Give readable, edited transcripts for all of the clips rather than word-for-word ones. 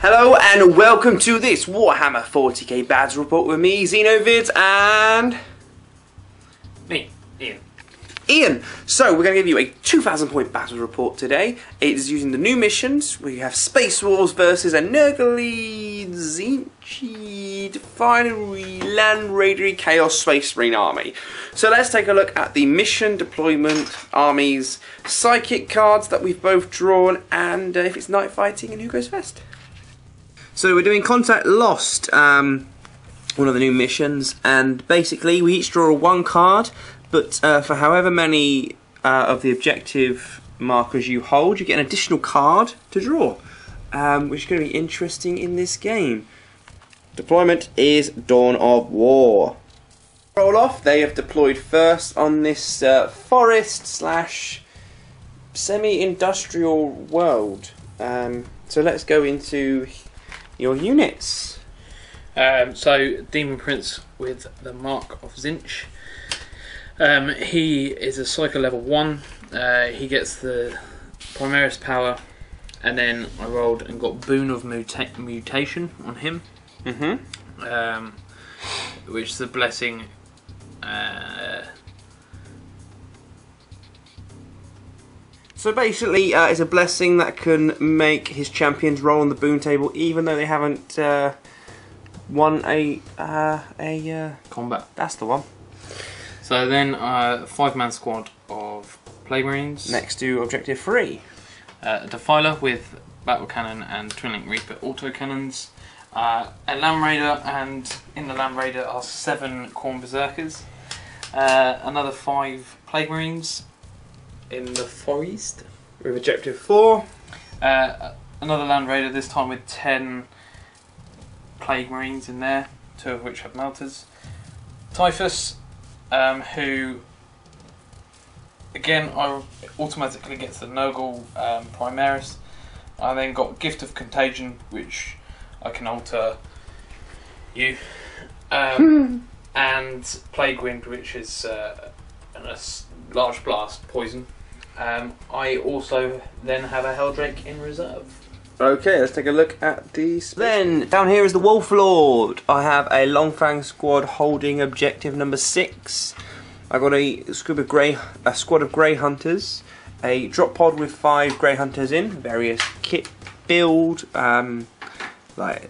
Hello and welcome to this Warhammer 40k Bads report with me, Xenovid, and me, Ian. So we're going to give you a 2,000 point battle report today. It is using the new missions. We have Space Wars versus a Nurgle Zinchi Definery Land Raidery Chaos Space Marine Army. So let's take a look at the mission, deployment, armies, psychic cards that we've both drawn, and if it's night fighting and who goes first. So we're doing Contact Lost, one of the new missions, and basically we each draw one card, but for however many of the objective markers you hold, you get an additional card to draw, which is going to be interesting in this game. Deployment is Dawn of War. Roll off, they have deployed first on this forest slash semi-industrial world. So let's go into your units. So Demon Prince with the Mark of Zinch. He is a Psycho level 1. He gets the Primaris power, and then I rolled and got Boon of Mutation on him. Which is a blessing. So basically, it's a blessing that can make his champions roll on the boon table, even though they haven't won a combat. That's the one. So then, 5-man squad of Plague Marines. Next to objective 3. Defiler with battle cannon and Twin Link Reaper autocannons. A Land Raider, and in the Land Raider are 7 Khorne Berserkers. Another 5 Plague Marines in the forest With objective 4. Another Land Raider, this time with 10 Plague Marines in there, 2 of which have melters. Typhus, who again automatically gets the Nurgle Primaris. I then got Gift of Contagion, which I can alter you, and Plague Wind, which is a large blast poison. I also then have a Helldrake in reserve. Okay, let's take a look at these. Then, down here is the Wolf Lord. I have a Longfang squad holding objective number 6. I got a squad of Grey Hunters, a drop pod with 5 Grey Hunters in, various kit build, like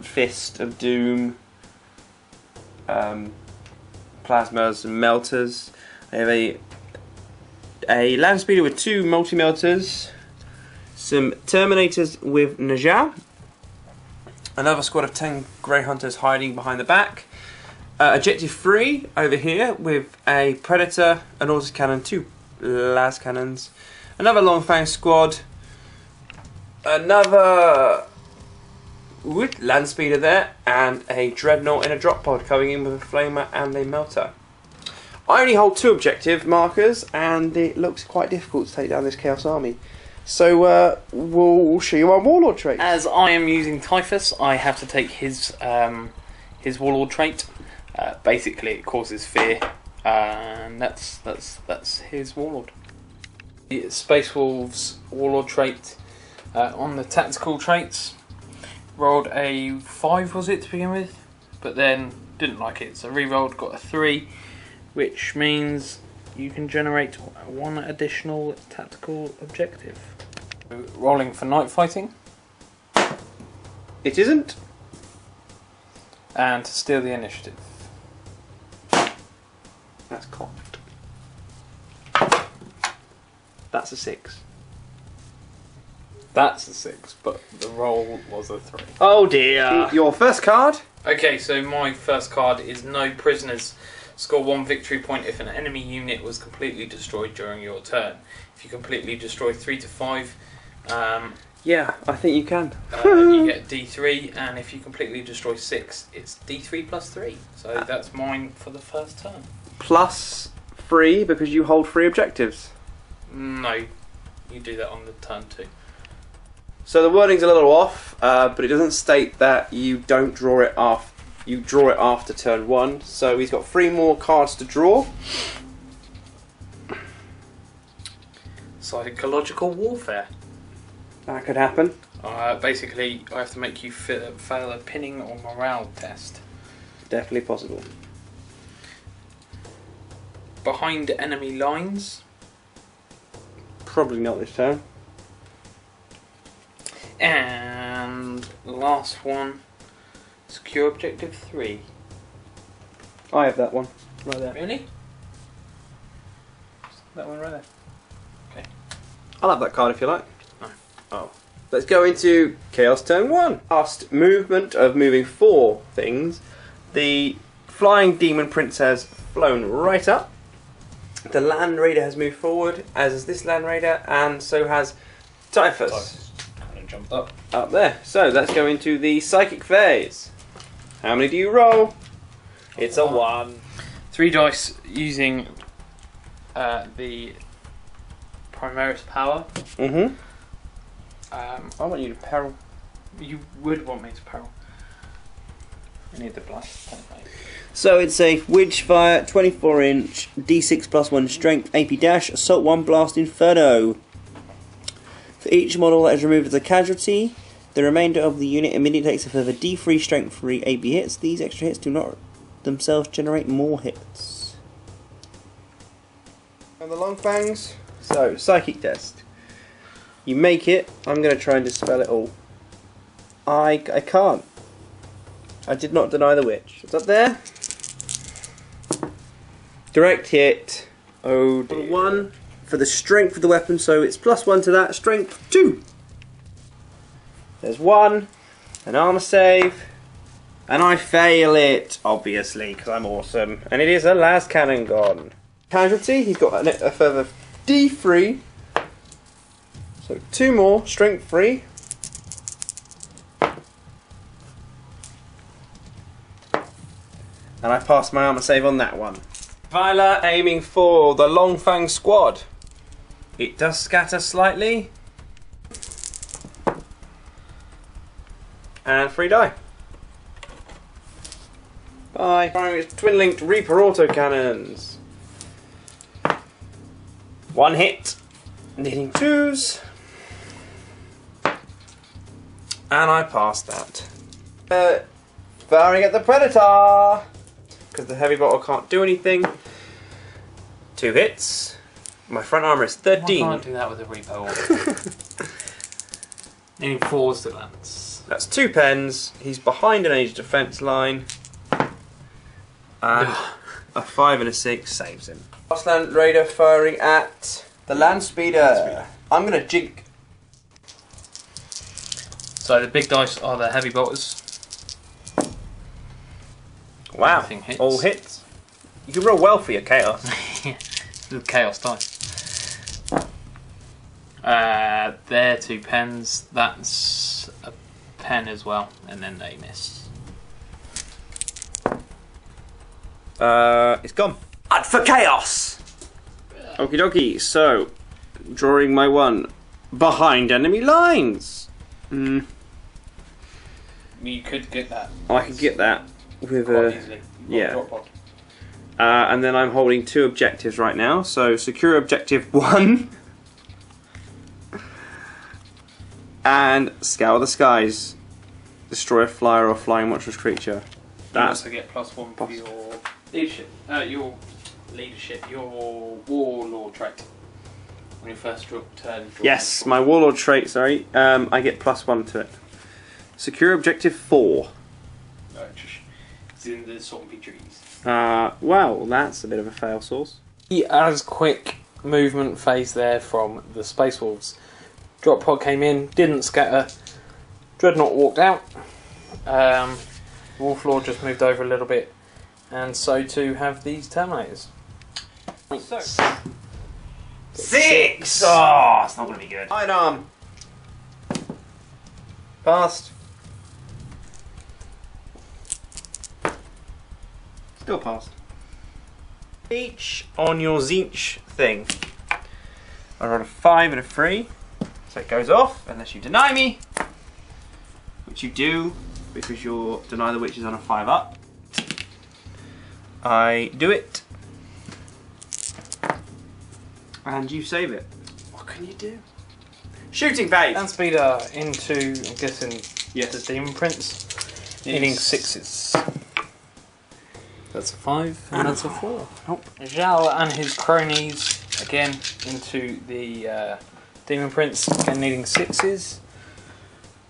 Fist of Doom, Plasmas and Melters. I have a Land Speeder with 2 multi-melters, some Terminators with Naja, another squad of 10 Grey Hunters hiding behind the back, objective 3 over here with a Predator, an autocannon, 2 las cannons, another Longfang squad, another Land Speeder there, and a Dreadnought in a drop pod coming in with a Flamer and a Melter. I only hold 2 objective markers, and it looks quite difficult to take down this Chaos Army. So we'll show you our Warlord trait. As I am using Typhus, I have to take his Warlord trait. Basically, it causes fear, and that's his Warlord. The Space Wolves Warlord trait. On the tactical traits, rolled a 5, was it, to begin with, but then didn't like it, so re-rolled, got a 3. Which means you can generate 1 additional tactical objective. Rolling for night fighting. It isn't. And to steal the initiative. That's cocked. That's a 6. That's a 6, but the roll was a 3. Oh dear. Your first card? Okay, so my first card is No Prisoners. Score 1 victory point if an enemy unit was completely destroyed during your turn. If you completely destroy 3 to 5, yeah, I think you can. you get D3, and if you completely destroy 6, it's D3 plus 3. So that's mine for the first turn. Plus 3 because you hold 3 objectives. No, you do that on the turn 2. So the wording's a little off, but it doesn't state that you don't draw it after. You draw it after turn 1, so he's got 3 more cards to draw. Psychological warfare. That could happen. Basically, I have to make you fail a pinning or morale test. Definitely possible. Behind enemy lines. Probably not this time. And last one, secure objective 3. I have that one right there. Really? That one right there. Okay. I'll have that card if you like. No. Oh. Let's go into Chaos Turn 1. Last movement of moving 4 things. The Flying Demon Prince has flown right up. The Land Raider has moved forward, as has this Land Raider, and so has Typhus. Kind of jumped up. Up there. So let's go into the Psychic phase. How many do you roll? It's a 1. 3 dice using the Primaris power. Mm-hmm. I want you to peril. You would want me to peril. I need the blast. So it's a Witchfire, 24 inch, D6 plus 1 strength, AP dash, assault 1 blast inferno. For each model that is removed as a casualty, the remainder of the unit immediately takes a further D3 strength 3 AP hits. These extra hits do not themselves generate more hits. And the long fangs. So, psychic test. You make it. I'm going to try and dispel it all. I can't. I did not deny the witch. It's up there. Direct hit. Oh dear. 1 for the strength of the weapon, so it's +1 to that. Strength 2. There's 1. An armor save. And I fail it, obviously, because I'm awesome. And it is a last cannon gone. Casualty, he's got a further D3. So 2 more, strength 3. And I passed my armor save on that one. Viola aiming for the Long Fang squad. It does scatter slightly. And 3 die. Bye. Firing its twin-linked Reaper autocannons. 1 hit. Hitting 2s. And I passed that. Firing at the Predator. Because the heavy bottle can't do anything. 2 hits. My front armor is 13. I can't do that with a repo. Needing 4s to lance. That's 2 pens. He's behind an age defense line. And a 5 and a 6 saves him. Last Land Raider firing at the Land Speeder. I'm going to jink. So the big dice are the heavy bolters. Wow, Hits. all hits. You can roll well for your chaos. The chaos dice. They're 2 pens. That's a pen as well, and then they miss. It's gone. And for chaos. Okie dokie. So, drawing my 1 behind enemy lines. You could get that. I could get that with quite easily. yeah. Drop pod. And then I'm holding 2 objectives right now. So secure objective 1 and scour the skies. Destroy a flyer or flying monstrous creature. You also get +1 for your leadership. Your warlord trait. When you first turn. Yes, my warlord trait. Sorry, I get +1 to it. Secure objective 4. It's in the zombie trees. Well, that's a bit of a fail source. As quick movement phase there from the Space Wolves. Drop pod came in, didn't scatter. Dreadnought walked out. Wolflord just moved over a little bit, and so too have these Terminators. 6! Oh, it's not going to be good. Sidearm. Passed. Still passed. Each on your Zinch thing. I rolled a 5 and a 3. So it goes off unless you deny me. Which you do because your deny the witch is on a 5 up. I do it. And you save it. What can you do? Shooting phase. Land speeder into, I'm guessing, Yes. the Demon Prince. Needing 6s. That's a 5 and that's a 4. Nope. Zhao and his cronies again into the Demon Prince. Again needing 6s.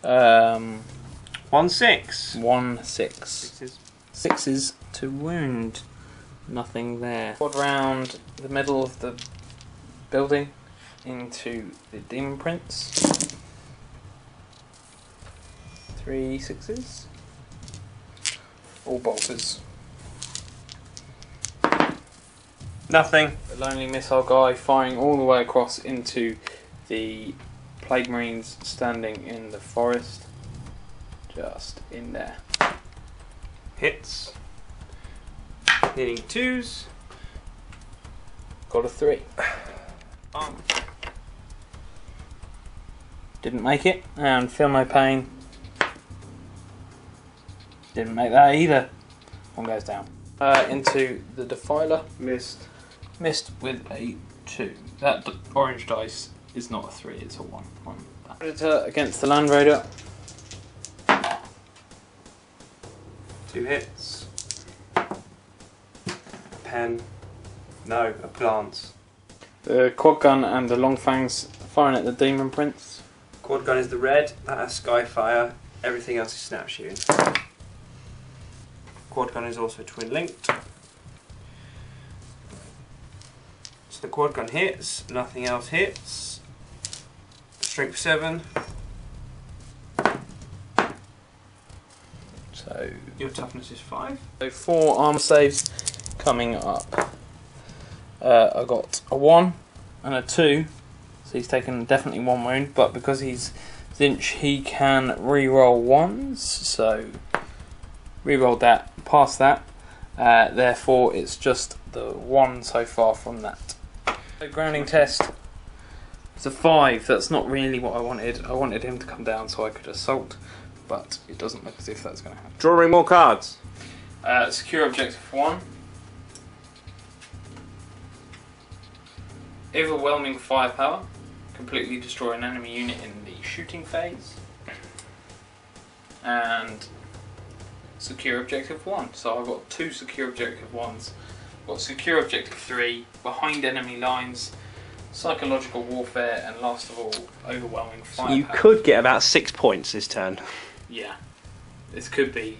1 6. 1 6. 6s. 6s to wound. Nothing there. Quad round the middle of the building into the Demon Prince. 3 6s. All bolters. Nothing. The lonely missile guy firing all the way across into the Plague Marines standing in the forest. Just in there. Hits. Hitting 2s. Got a 3. Didn't make it, and feel no pain. Didn't make that either. One goes down. Into the Defiler. Missed. Missed with a 2. That orange dice is not a 3, it's a 1. Predator against the Land Raider. 2 hits. Pen. No, a glance. The Quad Gun and the Long Fangs firing at the Demon Prince. Quad gun is the red, that has Skyfire, everything else is snap shooting. Quad gun is also twin linked. So the quad gun hits, nothing else hits. Strength 7. So Your toughness is 5. 4 armor saves coming up. I got a 1 and a 2, so he's taken definitely 1 wound, but because he's Zinch he can re-roll 1s, so re-rolled that, passed that, therefore it's just the 1 so far from that. The grounding test, it's a 5, that's not really what I wanted. I wanted him to come down so I could assault, but it doesn't look as if that's going to happen. Drawing more cards. Secure objective 1. Overwhelming firepower. Completely destroy an enemy unit in the shooting phase. And secure objective 1. So I've got 2 secure objective 1s. I've got secure objective 3, behind enemy lines, psychological warfare, and last of all, overwhelming firepower. You could get about 6 points this turn. Yeah. This could be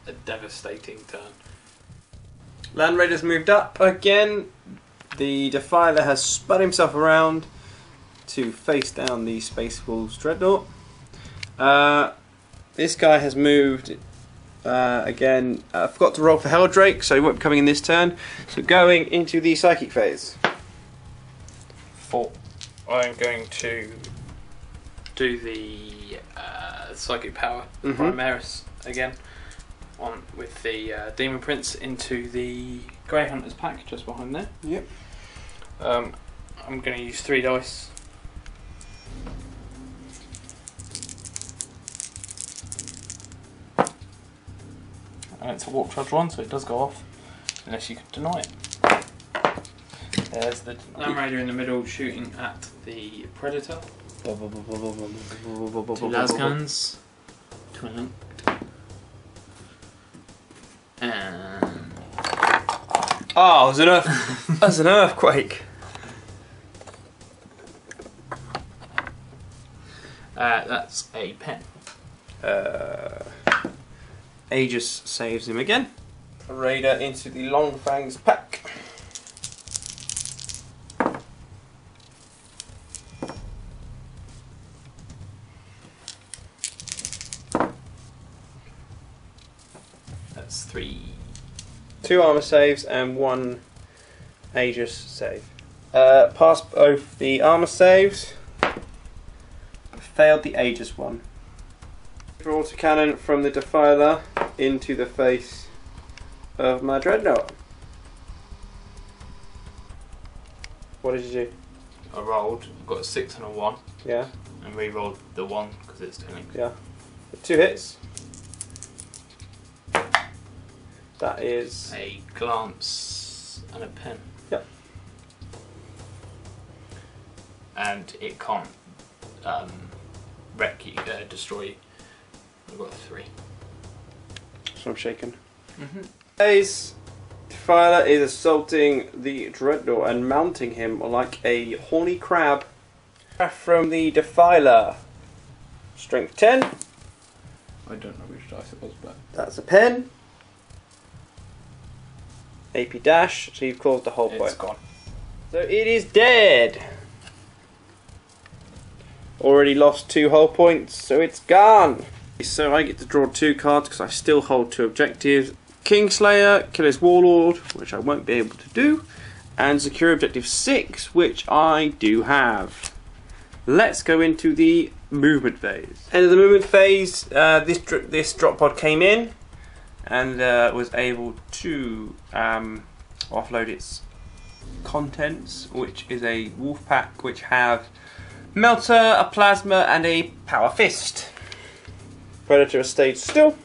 a devastating turn. Land Raider's moved up again. The Defiler has spun himself around to face down the Space Wolves Dreadnought. This guy has moved again. I forgot to roll for Helldrake, so he won't be coming in this turn. So going into the Psychic phase. 4. I'm going to do the Psychic Power Primaris again on with the Demon Prince into the Grey Hunters pack just behind there. Yep. I'm going to use 3 dice. And it's a Warp Charge 1, so it does go off, unless you can deny it. There's the Land Raider in the middle shooting at the Predator. 2 las guns. Twin linked. And Oh, it was an earth. That's an earthquake. that's a pen. Aegis saves him again. Raider into the Long Fangs pack. That's 3. 2 armor saves and 1 Aegis save. Passed both the armor saves. Failed the Aegis one. Autocannon from the Defiler into the face of my Dreadnought. What did you do? I rolled, got a 6 and a 1, Yeah, and re-rolled the 1 because it's twin linked. yeah. 2 hits. That is A glance and a pen. Yep. And it can't wreck you, destroy you. I've got 3. So I'm shaking. Guys, Defiler is assaulting the Dreadnought and mounting him like a horny crab. From the Defiler. Strength 10. I don't know which dice it was, but That's a pen. AP dash, so you've caused the whole it's point. gone. So it is dead. Already lost 2 hull points, so it's gone. So I get to draw 2 cards because I still hold 2 objectives. Kingslayer, kill his Warlord, which I won't be able to do. And secure objective 6, which I do have. Let's go into the movement phase. End of the movement phase, this drop pod came in and was able to offload its contents, which is a wolf pack which have Melter, a Plasma and a Power Fist. Predator has stayed still.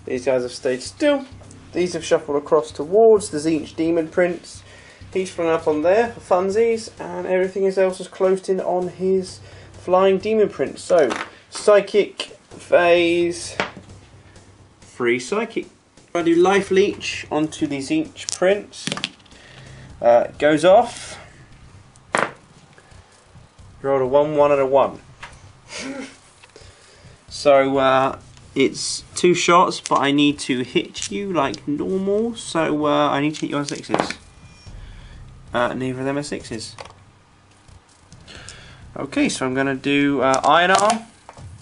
These guys have stayed still. These have shuffled across towards the Tzeentch Demon Prince. He's flown up on there for funsies, and everything else is closed in on his Flying Demon Prince. So, Psychic phase. Free Psychic. I do Life Leech onto the Tzeentch Prince. Goes off. Rolled a 1, 1 and a 1. So, it's 2 shots, but I need to hit you like normal, so I need to hit you on 6s. Neither of them are 6s. Okay, so I'm going to do Iron Arm,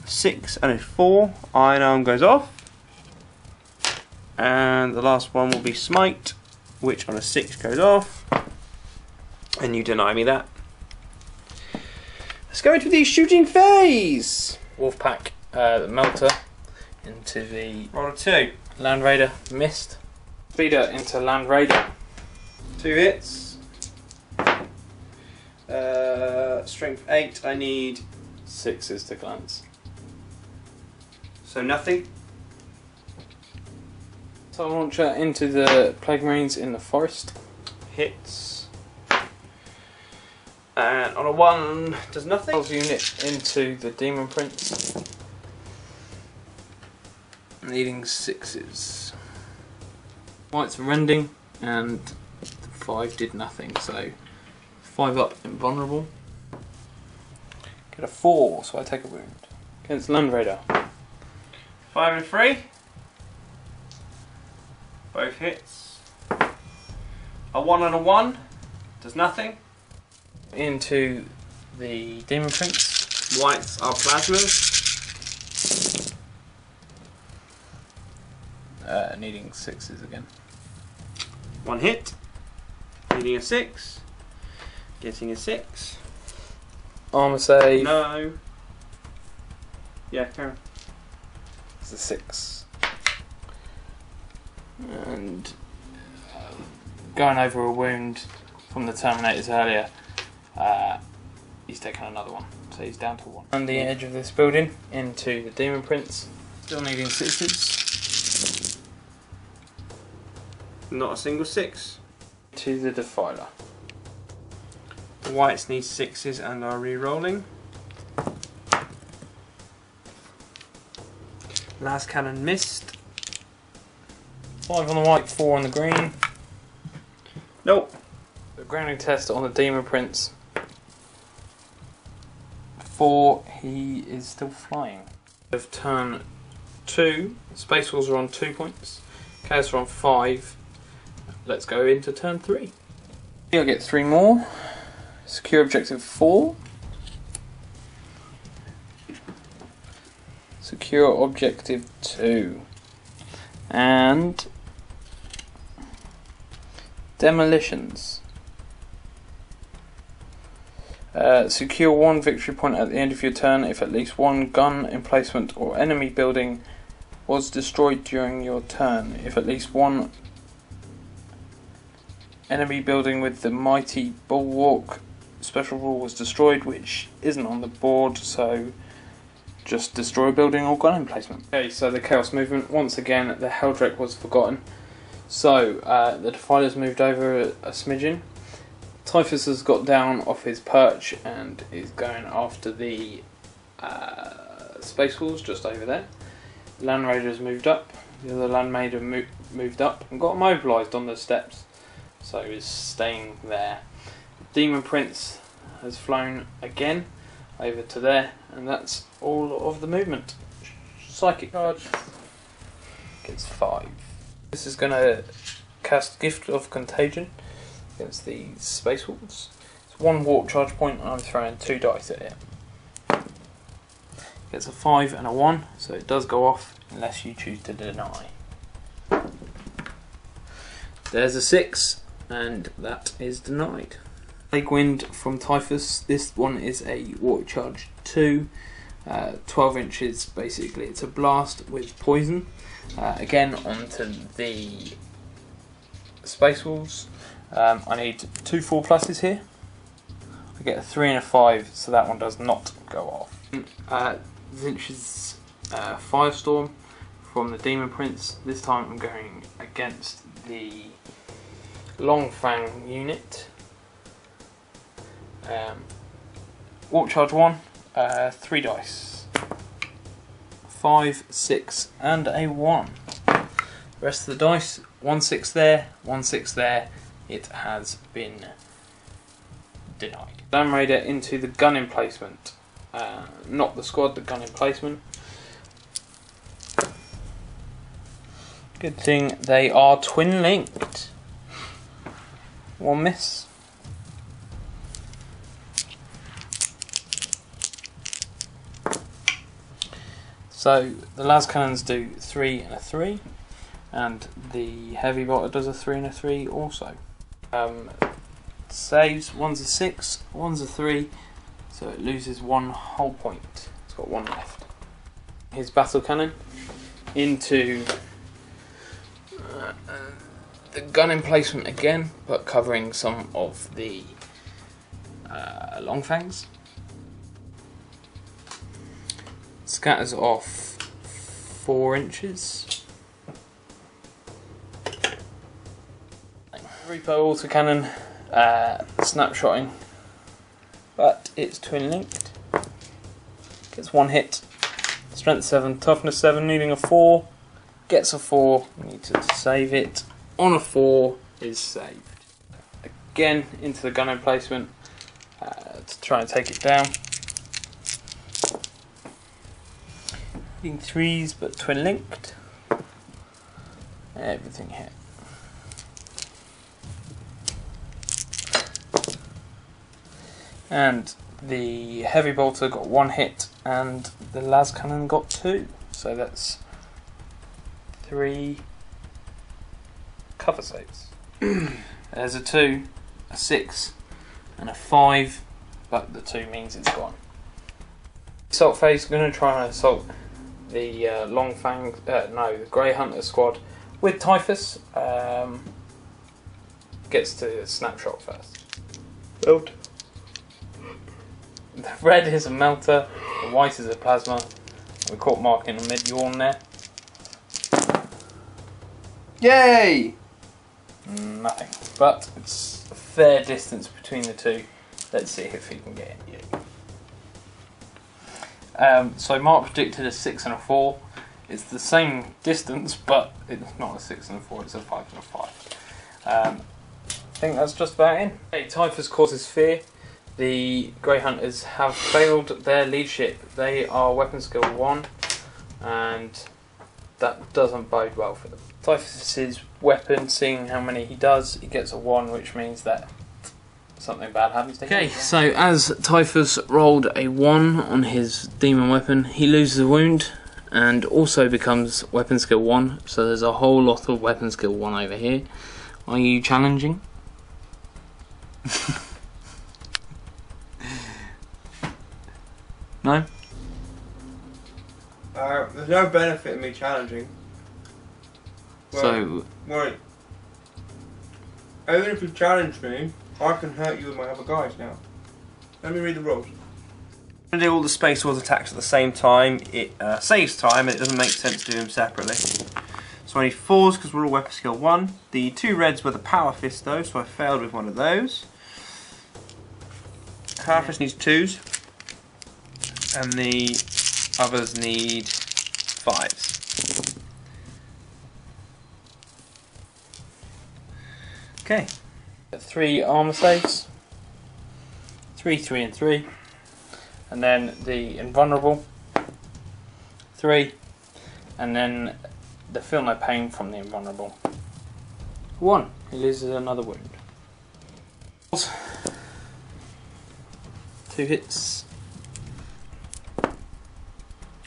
6 and a 4. Iron Arm goes off. And the last one will be Smite, which on a 6 goes off. And you deny me that. Let's go into the shooting phase. Wolfpack, the Melter into the Roll a 2. Land Raider, missed. Speeder into Land Raider. 2 hits. Strength 8, I need 6s to glance. so nothing. So launcher into the Plague Marines in the forest. Hits. And on a 1 does nothing. Unit into the Demon Prince. Needing 6s. White's rending and 5 did nothing, so 5 up invulnerable. Get a 4, so I take a wound. Against Land Raider. 5 and 3. Both hits. A 1 and a 1 does nothing. Into the Demon Prince. Whites are plasmas. Needing 6s again. 1 hit. Needing a 6. Getting a 6. Armor save. No. Yeah, Karen. It's a 6. And going over a wound from the Terminators earlier, he's taken another one, so he's down to 1. On the edge of this building, into the Demon Prince. Still needing 6s. Not a single 6. To the Defiler. The whites need 6s and are re-rolling. Last cannon missed. 5 on the white, 4 on the green. Nope. The grounding test on the Demon Prince. 4, he is still flying. Of turn 2, Space Wolves are on 2 points. Chaos are on 5. Let's go into turn 3. I'll get 3 more. Secure objective 4. Secure objective 2. And demolitions. Secure 1 victory point at the end of your turn if at least 1 gun emplacement or enemy building was destroyed during your turn. If at least 1 enemy building with the Mighty Bulwark special rule was destroyed, which isn't on the board, so just destroy a building or gun emplacement. Okay, so the Chaos movement, once again the Heldrek was forgotten. So the Defiler's moved over a smidgen. Typhus has got down off his perch and is going after the Space Wolves just over there. Land Raider's moved up. The other Land Raider moved up and got mobilised on the steps, so is staying there. Demon Prince has flown again over to there, and that's all of the movement. Psychic charge gets 5. This is going to cast Gift of Contagion against the Space Wolves. It's 1 warp charge point, and I'm throwing 2 dice at it. Gets a 5 and a 1, so it does go off unless you choose to deny. There's a 6, and that is denied. Plague Wind from Typhus. This one is a water charge 2, 12 inches basically. It's a blast with poison. Again, onto the Space Wolves. I need 2 4+s here. I get a 3 and a 5, so that one does not go off. Zinch's Firestorm from the Demon Prince. This time I'm going against the Long Fang unit. Warp charge 1, 3 dice. 5, 6 and a 1. The rest of the dice, 1 6 there, 1 6 there. It has been denied. Land Raider into the gun emplacement. Not the squad, the gun emplacement. Good thing they are twin linked. 1 miss. So the las cannons do 3 and a 3, and the heavy bolter does a 3 and a 3 also. Saves, one's a 6, one's a 3, so it loses 1 whole point. It's got 1 left. His battle cannon into the gun emplacement again, but covering some of the long fangs. Scatters off 4 inches. Repo autocannon, snapshotting, but it's twin linked. Gets 1 hit. Strength 7, toughness 7, needing a 4. Gets a 4. We need to save it. On a 4 is saved. Again into the gun emplacement to try and take it down. 3s but twin linked. Everything hit. And the heavy bolter got 1 hit, and the las cannon got 2. So that's 3 cover saves. There's a 2, a 6, and a 5, but the 2 means it's gone. Assault phase, going to try and assault the Long Fang, the Grey Hunter squad with Typhus. Gets to snapshot first. Build. The red is a melter, the white is a plasma. We caught Mark in the mid-yawn there. Yay! Nothing, but it's a fair distance between the two. Let's see if he can get it. So Mark predicted a 6 and a 4. It's the same distance, but it's not a 6 and a 4, it's a 5 and a 5. I think that's just about it. Okay, Typhus causes fear. The Grey Hunters have failed their leadership. They are weapon skill 1, and that doesn't bode well for them. Typhus's weapon, seeing how many he does, he gets a 1, which means that something bad happens to him. Okay, so as Typhus rolled a 1 on his demon weapon, he loses a wound and also becomes weapon skill 1, so there's a whole lot of weapon skill 1 over here. Are you challenging? No? There's no benefit in me challenging. Well, So... Wait. Even if you challenge me, I can hurt you with my other guys now. Let me read the rules. To do all the Space Wars attacks at the same time, it saves time and it doesn't make sense to do them separately. So I need 4s because we're all weapon skill 1. The 2 reds were the power fist though, so I failed with one of those. Power fist needs 2s. and the others need 5s. Okay. 3 armor saves. 3, 3 and 3. And then the invulnerable. 3. And then the feel no pain from the invulnerable. 1. He loses another wound. 2 hits.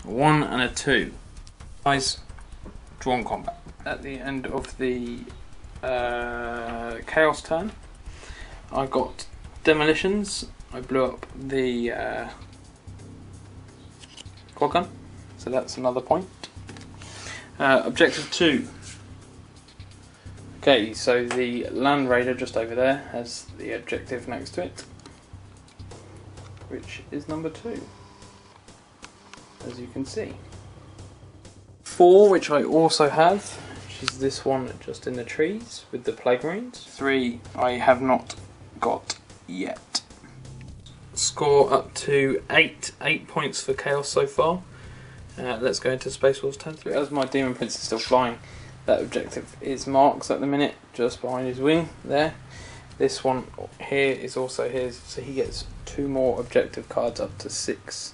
1 and a 2. Guys, drawn combat. At the end of the chaos turn, I got demolitions. I blew up the quad gun, so that's another point. Objective 2. Okay, so the Land Raider just over there has the objective next to it, which is number 2, as you can see. 4, which I also have, which is this one just in the trees with the Plague Marines. 3, I have not got yet. Score up to 8 points for Chaos so far. Let's go into Space Wars turn 3. As my Demon Prince is still flying, that objective is Mark's at the minute, just behind his wing there. This one here is also his, so he gets 2 more objective cards up to 6.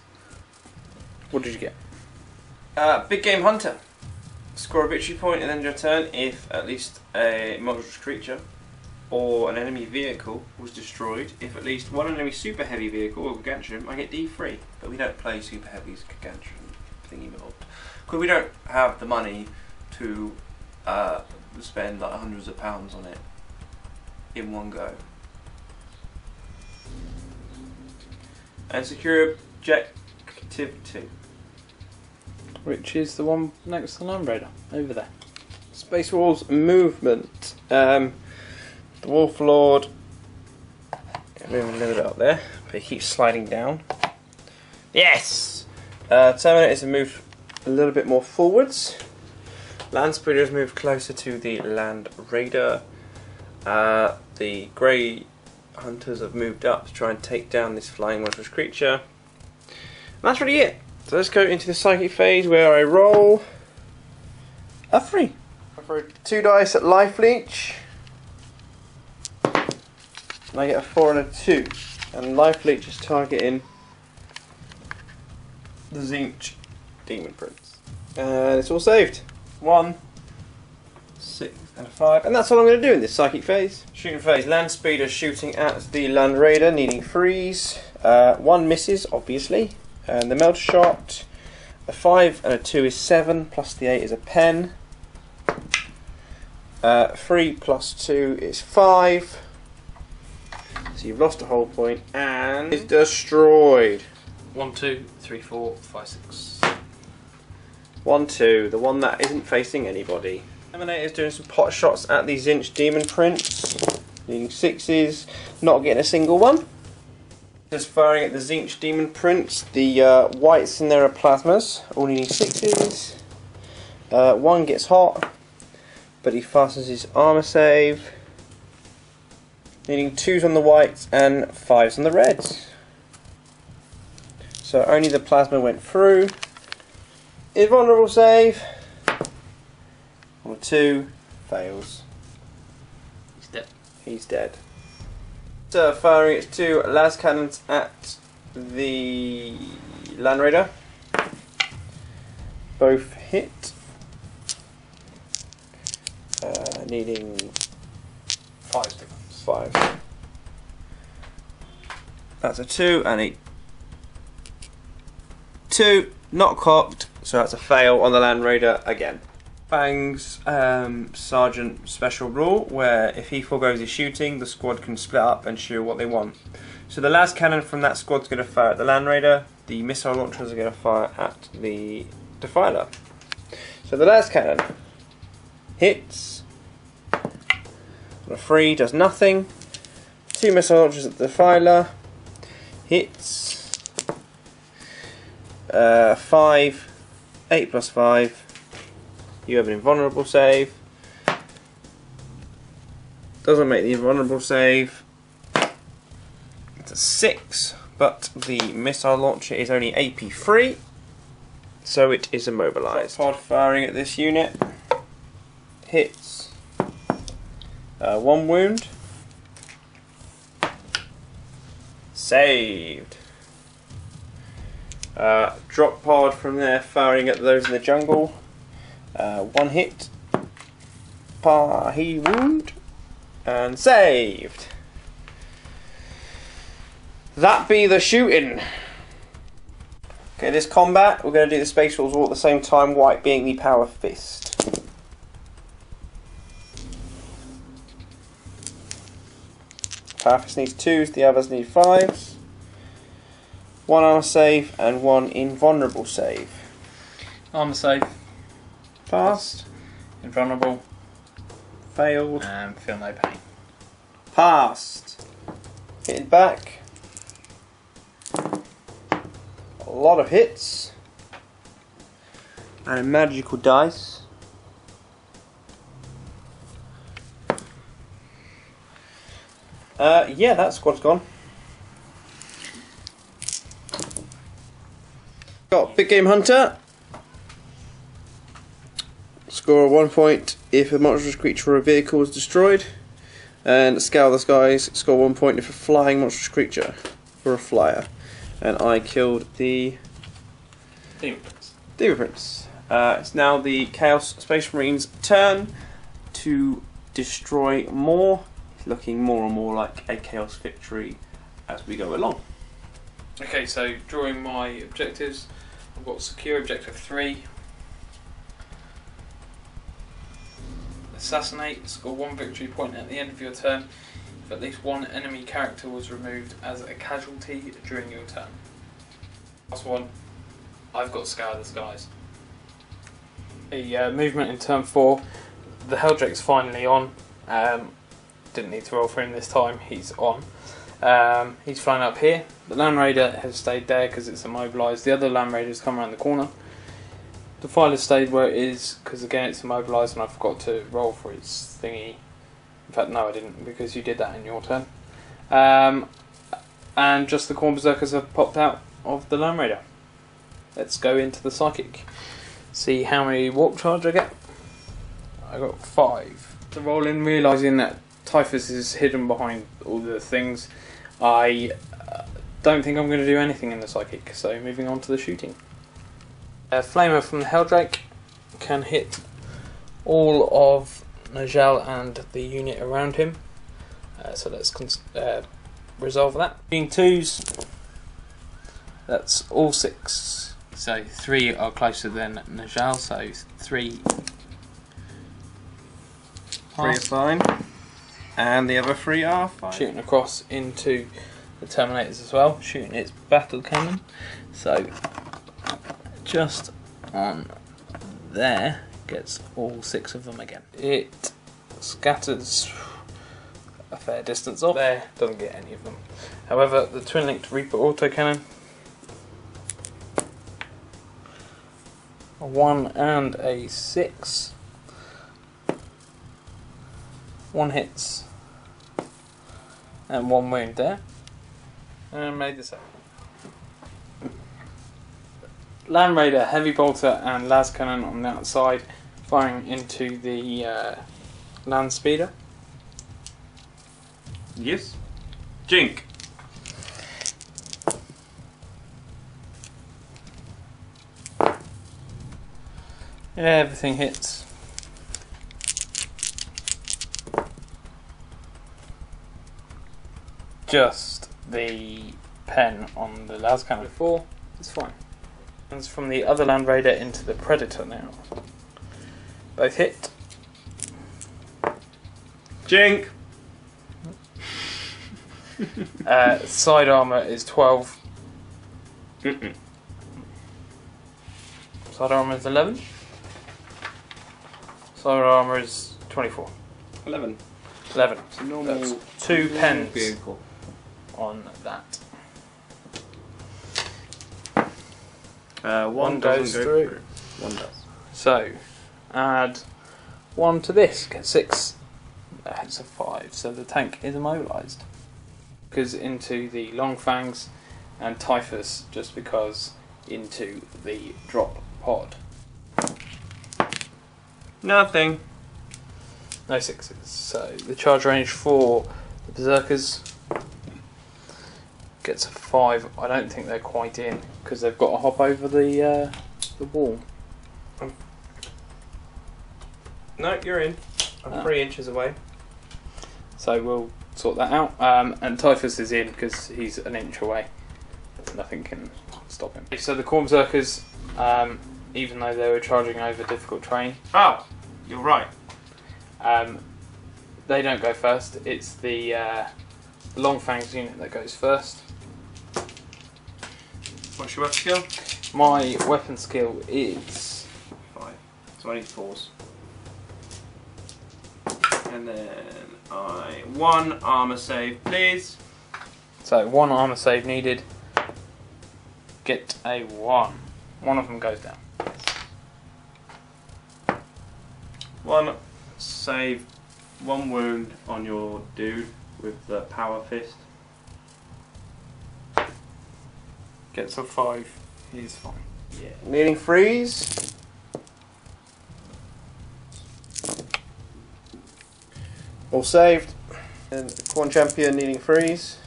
What did you get? Big Game Hunter. Score a victory point and end your turn if at least a monstrous creature or an enemy vehicle was destroyed. If at least one enemy super heavy vehicle or gargantuan, I get D3. But we don't play super heavies, gargantuan thingy mob, because we don't have the money to spend like hundreds of pounds on it in one go. And secure objective 2. Which is the one next to the Land Raider, over there. Space Wars movement. The Wolf Lord, move a little bit up there, but he keeps sliding down. Yes! Terminators have moved a little bit more forwards. Land Speeders moved closer to the Land Raider. The Grey Hunters have moved up to try and take down this flying monstrous creature. And that's really it. So let's go into the psychic phase where I roll a 3. I throw 2 dice at life leech. And I get a 4 and a 2. And life leech is targeting the Tzeentch Demon Prince. And it's all saved. 1, 6 and a 5. And that's all I'm going to do in this psychic phase. Shooting phase. Land Speeder shooting at the Land Raider, needing freeze. 1 misses, obviously. And the Melter Shot. A 5 and a 2 is 7, plus the 8 is a pen. 3 plus 2 is 5. So you've lost a whole point and it's destroyed. 1, 2, 3, 4, 5, 6. 1, 2, the one that isn't facing anybody. Terminator's doing some pot shots at the Tzeentch Demon Prince, needing 6s, not getting a single one. Just firing at the Tzeentch Demon Prince. The whites in there are plasmas, all needing 6s. 1 gets hot, but he fastens his armor save. Needing 2s on the whites and 5s on the reds. So only the plasma went through. Invulnerable save. Or 2 fails. He's dead. He's dead. So firing its 2 las cannons at the Land Raider. Both hit. Needing 5 stickers. 5. That's a 2 and a 2, not cocked, so that's a fail on the Land Raider again. Fang's Sergeant special rule, where if he foregoes his shooting, the squad can split up and shoot what they want. So the las cannon from that squad's going to fire at the Land Raider, the missile launchers are going to fire at the Defiler. So the las cannon hits, on a 3 does nothing, 2 missile launchers at the Defiler, hits, 5, 8 plus 5, you have an invulnerable save, doesn't make the invulnerable save, it's a 6 but the missile launcher is only AP free, so it is immobilised. Pod firing at this unit. Hits. 1 wound. Saved. Drop pod from there firing at those in the jungle. 1 hit. He wound. And saved. That be the shooting. Okay, this combat, we're going to do the Space Wolves all at the same time, white being the power fist. Power fist needs 2s, the others need 5s. 1 armor save and 1 invulnerable save. Armor save. Passed. Invulnerable. Failed. And feel no pain. Passed. Hitting back. A lot of hits. And a magical dice. Yeah, that squad's gone. Got Big Game Hunter. Score 1 point if a monstrous creature or a vehicle is destroyed. And Scour the Skies, score 1 point if a flying monstrous creature or a flyer. And I killed the Demon Prince. Demon Prince. It's now the Chaos Space Marine's turn to destroy more. It's looking more and more like a Chaos victory as we go along. Okay, so drawing my objectives, I've got secure objective 3. Assassinate, score 1 victory point at the end of your turn if at least 1 enemy character was removed as a casualty during your turn. Last one, I've got Scour the Skies. The movement in turn 4, the Helldrake's finally on. Didn't need to roll for him this time, he's on. He's flying up here. The Land Raider has stayed there because it's immobilised. The other Land Raider's come around the corner. The file has stayed where it is because again it's immobilised and I forgot to roll for its thingy. In fact no I didn't because you did that in your turn. And just the Khorne Berserkers have popped out of the Land Raider. Let's go into the Psychic. See how many warp charge I get. I got 5. To roll in, realising that Typhus is hidden behind all the things, I don't think I'm going to do anything in the Psychic, so moving on to the shooting. A Flamer from the Helldrake can hit all of Najal and the unit around him, so let's resolve that. Being 2s, that's all 6. So 3 are closer than Najal, so 3 are fine. And the other 3 are fine. Shooting across into the Terminators as well, shooting its battle cannon. So just on there gets all 6 of them again. It scatters a fair distance off. There doesn't get any of them. However, the twin-linked Reaper autocannon, a 1 and a 6. 1 hits and 1 wound there, and made this up. Land Raider, Heavy Bolter and Las Cannon on the outside, firing into the Land Speeder. Yes. Jink. Yeah, everything hits. Just the pen on the Las Cannon before, it's fine. It's from the other Land Raider into the Predator now. Both hit. Jink. Side armour is 12. Side armour is 11. Side armour is 24. 11. 11. It's a normal. That's 2 pens vehicle on that. 1 goes through. 1 does. So, add 1 to this, get 6. That's a 5. So the tank is immobilised. Goes into the Long Fangs and Typhus just because into the drop pod. Nothing. No 6s. So the charge range for the Berserkers gets a 5. I don't think they're quite in because they've got to hop over the wall. No, you're in. I'm 3 inches away. So we'll sort that out. And Typhus is in because he's an inch away. Nothing can stop him. So the Khorne Berserkers, even though they were charging over difficult terrain, Oh, you're right. they don't go first. It's the Long Fangs unit that goes first. What's your weapon skill? My weapon skill is 5. So I need 4s. And then one armor save, please. so 1 armor save needed. Get a 1. One of them goes down. 1 save, 1 wound on your dude with the power fist. Gets a 5. He's fine. Yeah. Needing freeze. All saved. And Khorne Champion needing freeze.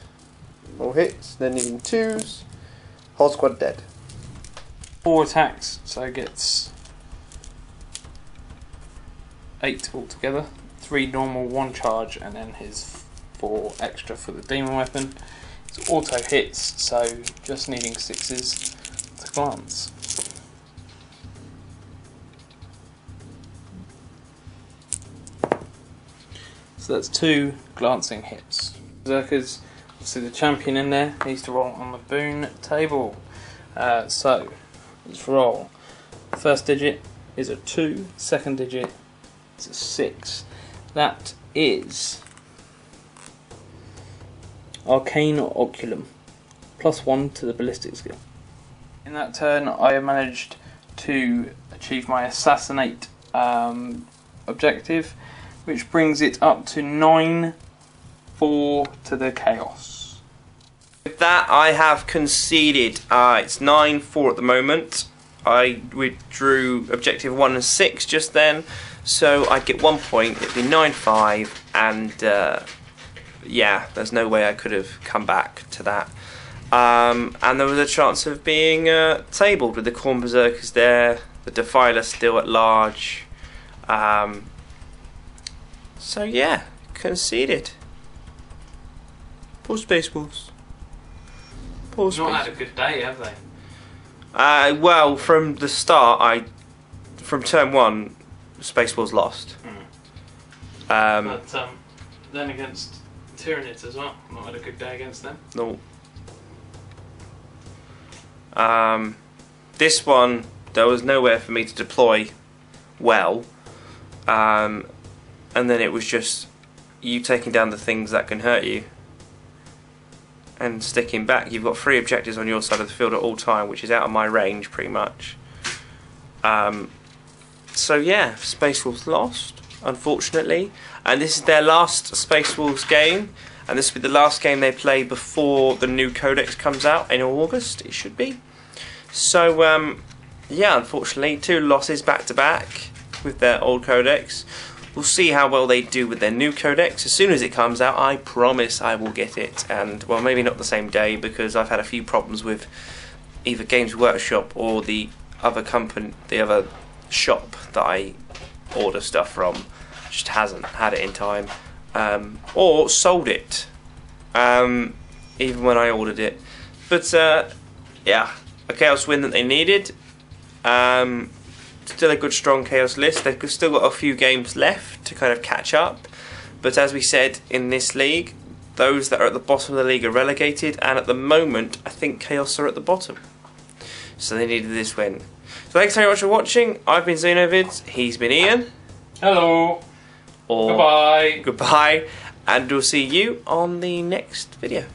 All hits. Then needing 2s. Whole squad dead. 4 attacks, so gets 8 altogether. 3 normal, 1 charge, and then his 4 extra for the demon weapon. It's auto hits, so just needing 6s to glance. So that's 2 glancing hits. Berserkers, obviously the champion in there, needs to roll on the boon table. So let's roll. First digit is a 2, second digit is a 6. That is Arcane Oculum, +1 to the ballistic skill. In that turn, I managed to achieve my assassinate objective, which brings it up to 9-4 to the chaos. With that, I have conceded. It's 9-4 at the moment. I withdrew objective 1 and 6 just then, so I'd get 1 point. It'd be 9-5, and yeah, there's no way I could have come back to that. And there was a chance of being tabled with the Khorne Berserkers there, the Defiler still at large. So yeah, conceded. Poor Space Wolves. Poor Space. Not had a good day, have they? Well, from the start, from turn 1, Space Wolves lost. But then against Tyranids as well, not had a good day against them. No. This one, there was nowhere for me to deploy well. And then it was just you taking down the things that can hurt you and sticking back. You've got 3 objectives on your side of the field at all time, which is out of my range pretty much. So yeah, Space Wolves lost, unfortunately. And this is their last Space Wolves game. And this will be the last game they play before the new codex comes out in August, it should be. So yeah, unfortunately, 2 losses back to back with their old codex. We'll see how well they do with their new codex. As soon as it comes out, I promise I will get it. And, well, maybe not the same day, because I've had a few problems with either Games Workshop or the other company, the other shop that I order stuff from. Just hasn't had it in time. Or sold it, even when I ordered it. But, yeah, a Chaos win that they needed. Still a good strong Chaos list. They've still got a few games left to kind of catch up, but as we said in this league, those that are at the bottom of the league are relegated, and at the moment I think Chaos are at the bottom, so they needed this win. So thanks very much for watching. I've been Xenovids, he's been Ian. Hello. Or Goodbye. Goodbye, and we'll see you on the next video.